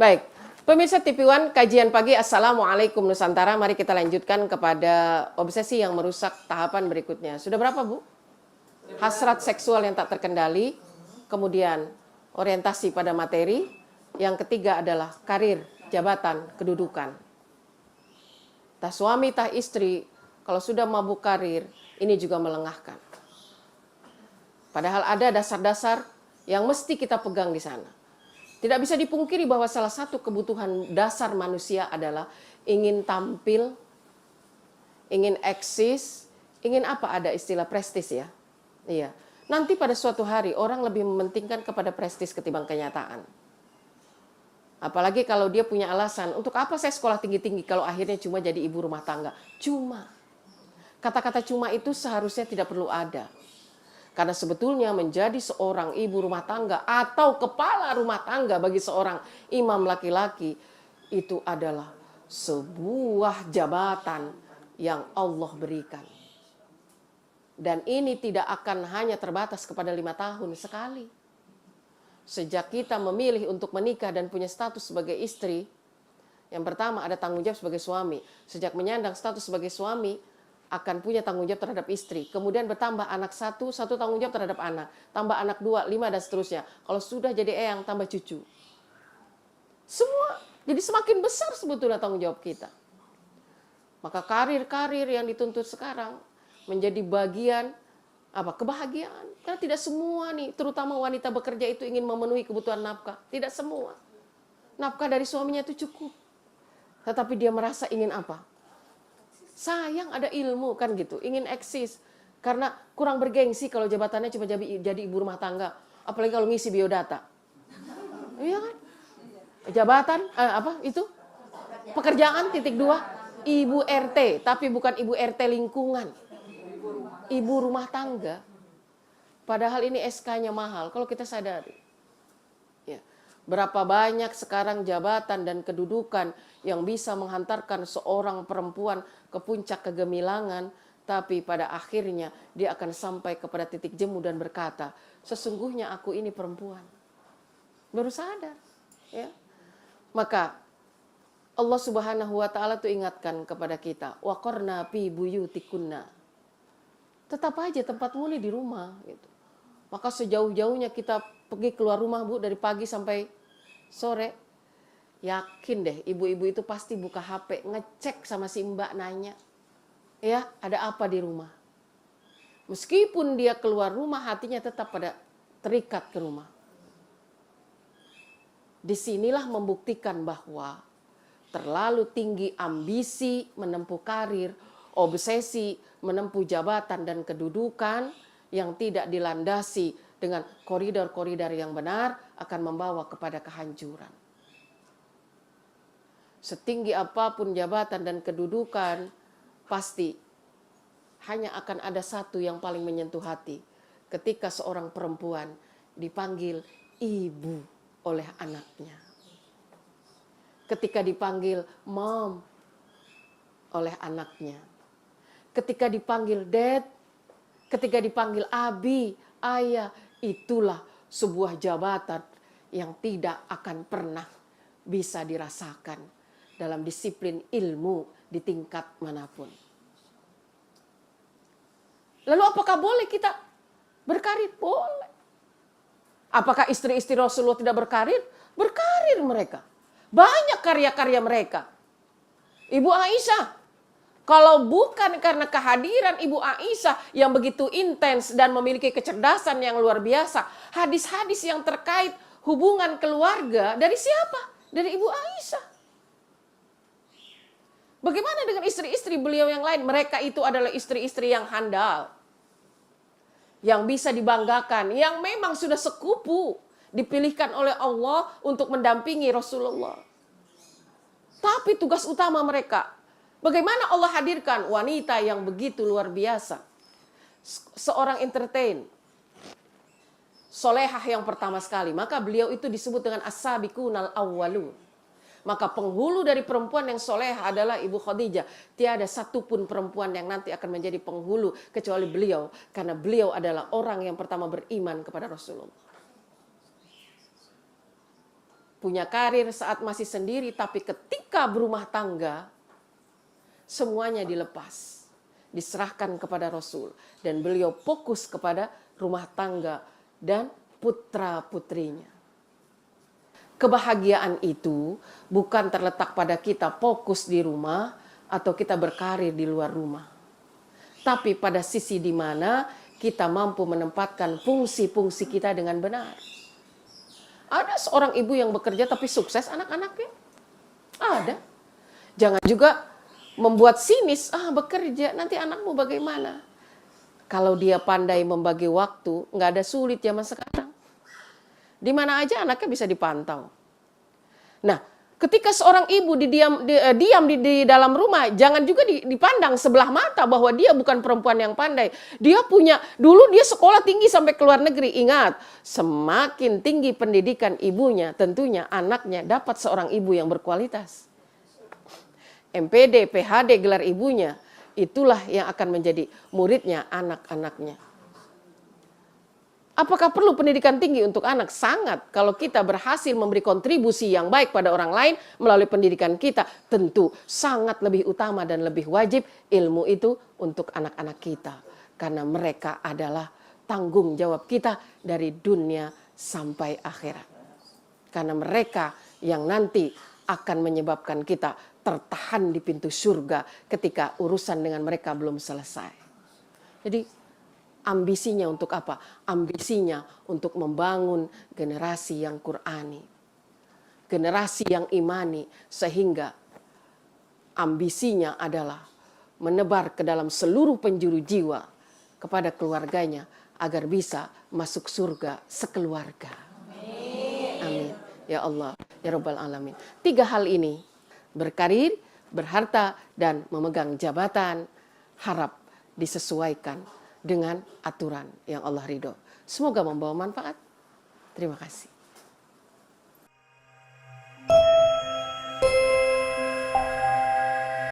Baik, pemirsa TV One, kajian pagi Assalamualaikum Nusantara. Mari kita lanjutkan kepada obsesi yang merusak tahapan berikutnya. Sudah berapa, Bu? Hasrat seksual yang tak terkendali, kemudian orientasi pada materi, yang ketiga adalah karir, jabatan, kedudukan. Tah suami, tah istri, kalau sudah mabuk karir, ini juga melengahkan. Padahal ada dasar-dasar yang mesti kita pegang di sana. Tidak bisa dipungkiri bahwa salah satu kebutuhan dasar manusia adalah ingin tampil, ingin eksis, ingin apa, ada istilah prestis ya. Iya. Nanti pada suatu hari orang lebih mementingkan kepada prestis ketimbang kenyataan. Apalagi kalau dia punya alasan, untuk apa saya sekolah tinggi-tinggi kalau akhirnya cuma jadi ibu rumah tangga. Cuma. Kata-kata cuma itu seharusnya tidak perlu ada. Karena sebetulnya menjadi seorang ibu rumah tangga atau kepala rumah tangga bagi seorang imam laki-laki itu adalah sebuah jabatan yang Allah berikan. Dan ini tidak akan hanya terbatas kepada 5 tahun sekali. Sejak kita memilih untuk menikah dan punya status sebagai istri, yang pertama ada tanggung jawab sebagai suami. Sejak menyandang status sebagai suami, akan punya tanggung jawab terhadap istri. Kemudian bertambah anak satu tanggung jawab terhadap anak. Tambah anak 2, 5, dan seterusnya. Kalau sudah jadi eyang, tambah cucu. Semua. Jadi semakin besar sebetulnya tanggung jawab kita. Maka karir-karir yang dituntut sekarang menjadi bagian kebahagiaan. Karena tidak semua nih, terutama wanita bekerja itu ingin memenuhi kebutuhan nafkah. Tidak semua. Nafkah dari suaminya itu cukup. Tetapi dia merasa ingin apa? Sayang ada ilmu kan gitu, ingin eksis. Karena kurang bergengsi kalau jabatannya cuma jadi ibu rumah tangga. Apalagi kalau ngisi biodata. Iya kan? Jabatan, pekerjaan (2), ibu RT. Tapi bukan ibu RT lingkungan. Ibu rumah tangga. Padahal ini SK-nya mahal, kalau kita sadari. Ya. Berapa banyak sekarang jabatan dan kedudukan yang bisa menghantarkan seorang perempuan ke puncak kegemilangan, tapi pada akhirnya dia akan sampai kepada titik jemu dan berkata, sesungguhnya aku ini perempuan. Baru sadar. Ya. Maka Allah Subhanahu wa Ta'ala tuh ingatkan kepada kita, waqarna fi buyutikunna. Tetap aja tempatmu nih di rumah gitu. Maka sejauh-jauhnya kita pergi keluar rumah, Bu, dari pagi sampai sore, yakin deh ibu-ibu itu pasti buka HP, ngecek sama si mbak, nanya, ya ada apa di rumah. Meskipun dia keluar rumah, hatinya tetap pada terikat ke rumah. Disinilah membuktikan bahwa terlalu tinggi ambisi menempuh karir, obsesi menempuh jabatan dan kedudukan yang tidak dilandasi dengan koridor-koridor yang benar akan membawa kepada kehancuran. Setinggi apapun jabatan dan kedudukan, pasti hanya akan ada satu yang paling menyentuh hati. Ketika seorang perempuan dipanggil ibu oleh anaknya. Ketika dipanggil mom oleh anaknya. Ketika dipanggil dad, ketika dipanggil abi, ayah, itulah sebuah jabatan yang tidak akan pernah bisa dirasakan dalam disiplin ilmu di tingkat manapun. Lalu apakah boleh kita berkarir? Boleh. Apakah istri-istri Rasulullah tidak berkarir? Berkarir mereka. Banyak karya-karya mereka. Ibu Aisyah, kalau bukan karena kehadiran Ibu Aisyah yang begitu intens dan memiliki kecerdasan yang luar biasa, hadis-hadis yang terkait hubungan keluarga dari siapa? Dari Ibu Aisyah. Bagaimana dengan istri-istri beliau yang lain? Mereka itu adalah istri-istri yang handal, yang bisa dibanggakan, yang memang sudah sekupu, dipilihkan oleh Allah untuk mendampingi Rasulullah. Tapi tugas utama mereka, bagaimana Allah hadirkan wanita yang begitu luar biasa. Seorang entertain, solehah yang pertama sekali. Maka beliau itu disebut dengan as-sabiqunal awwalun. Maka penghulu dari perempuan yang solehah adalah Ibu Khadijah. Tiada satupun perempuan yang nanti akan menjadi penghulu kecuali beliau. Karena beliau adalah orang yang pertama beriman kepada Rasulullah. punya karir saat masih sendiri, tapi ketika berumah tangga, semuanya dilepas, diserahkan kepada Rasul. Dan beliau fokus kepada rumah tangga dan putra-putrinya. Kebahagiaan itu bukan terletak pada kita fokus di rumah atau kita berkarir di luar rumah. Tapi pada sisi di mana kita mampu menempatkan fungsi-fungsi kita dengan benar. Ada seorang ibu yang bekerja tapi sukses anak-anaknya. Ada. Jangan juga membuat sinis, bekerja, nanti anakmu bagaimana? Kalau dia pandai membagi waktu, nggak ada sulit zaman sekarang. Di mana aja anaknya bisa dipantau. Nah, ketika seorang ibu diam di dalam rumah, jangan juga dipandang sebelah mata bahwa dia bukan perempuan yang pandai. Dulu dia sekolah tinggi sampai ke luar negeri. Ingat, semakin tinggi pendidikan ibunya, tentunya anaknya dapat seorang ibu yang berkualitas. MPD, PhD, gelar ibunya, itulah yang akan menjadi muridnya anak-anaknya. Apakah perlu pendidikan tinggi untuk anak? Sangat. Kalau kita berhasil memberi kontribusi yang baik pada orang lain melalui pendidikan kita, tentu sangat lebih utama dan lebih wajib ilmu itu untuk anak-anak kita. Karena mereka adalah tanggung jawab kita dari dunia sampai akhirat. Karena mereka yang nanti akan menyebabkan kita tertahan di pintu surga ketika urusan dengan mereka belum selesai. Jadi ambisinya untuk apa? Ambisinya untuk membangun generasi yang Qur'ani. Generasi yang imani, sehingga ambisinya adalah menebar ke dalam seluruh penjuru jiwa kepada keluarganya agar bisa masuk surga sekeluarga. Amin. Ya Allah, ya Rabbal Alamin. 3 hal ini, berkarir, berharta, dan memegang jabatan, harap disesuaikan dengan aturan yang Allah ridho. Semoga membawa manfaat. Terima kasih.